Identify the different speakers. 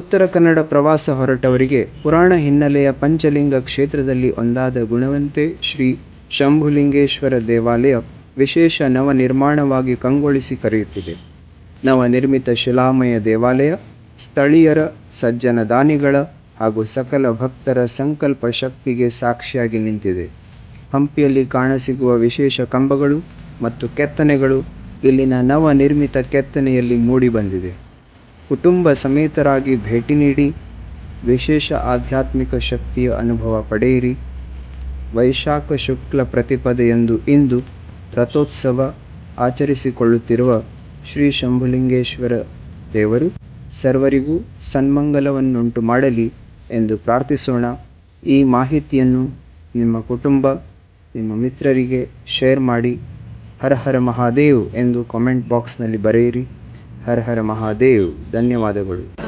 Speaker 1: ಉತ್ತರ ಕನ್ನಡ ಪ್ರವಾಸ ಹೊರಟವರಿಗೆ ಪುರಾಣ ಹಿನ್ನೆಲೆಯ ಪಂಚಲಿಂಗ ಕ್ಷೇತ್ರದಲ್ಲಿ ಒಂದಾದ ಗುಣವಂತೆ ಶ್ರೀ ಶಂಭುಲಿಂಗೇಶ್ವರ ದೇವಾಲಯ ವಿಶೇಷ ನವನಿರ್ಮಾಣವಾಗಿ ಕಂಗೊಳಿಸಿ ಕರೆಯುತ್ತಿದೆ. ನವನಿರ್ಮಿತ ಶಿಲಾಮಯ ದೇವಾಲಯ ಸ್ಥಳೀಯರ, ಸಜ್ಜನ ದಾನಿಗಳ ಹಾಗೂ ಸಕಲ ಭಕ್ತರ ಸಂಕಲ್ಪ ಶಕ್ತಿಗೆ ಸಾಕ್ಷಿಯಾಗಿ ನಿಂತಿದೆ. ಹಂಪಿಯಲ್ಲಿ ಕಾಣಸಿಗುವ ವಿಶೇಷ ಕಂಬಗಳು ಮತ್ತು ಕೆತ್ತನೆಗಳು ಇಲ್ಲಿನ ನವನಿರ್ಮಿತ ಕೆತ್ತನೆಯಲ್ಲಿ ಮೂಡಿಬಂದಿದೆ. ಕುಟುಂಬ ಸಮೇತರಾಗಿ ಭೇಟಿ ನೀಡಿ ವಿಶೇಷ ಆಧ್ಯಾತ್ಮಿಕ ಶಕ್ತಿಯ ಅನುಭವ ಪಡೆಯಿರಿ. ವೈಶಾಖ ಶುಕ್ಲ ಪ್ರತಿಪದೆಯಂದು ಇಂದು ರಥೋತ್ಸವ ಆಚರಿಸಿಕೊಳ್ಳುತ್ತಿರುವ ಶ್ರೀ ಶಂಭುಲಿಂಗೇಶ್ವರ ದೇವರು ಸರ್ವರಿಗೂ ಸನ್ಮಂಗಲವನ್ನುಂಟು ಮಾಡಲಿ ಎಂದು ಪ್ರಾರ್ಥಿಸೋಣ. ಈ ಮಾಹಿತಿಯನ್ನು ನಿಮ್ಮ ಕುಟುಂಬ, ನಿಮ್ಮ ಮಿತ್ರರಿಗೆ ಶೇರ್ ಮಾಡಿ. ಹರ ಹರ ಮಹಾದೇವ್ ಎಂದು ಕಾಮೆಂಟ್ ಬಾಕ್ಸ್ನಲ್ಲಿ ಬರೆಯಿರಿ. ಹರ ಹರ ಮಹಾದೇವ್. ಧನ್ಯವಾದಗಳು.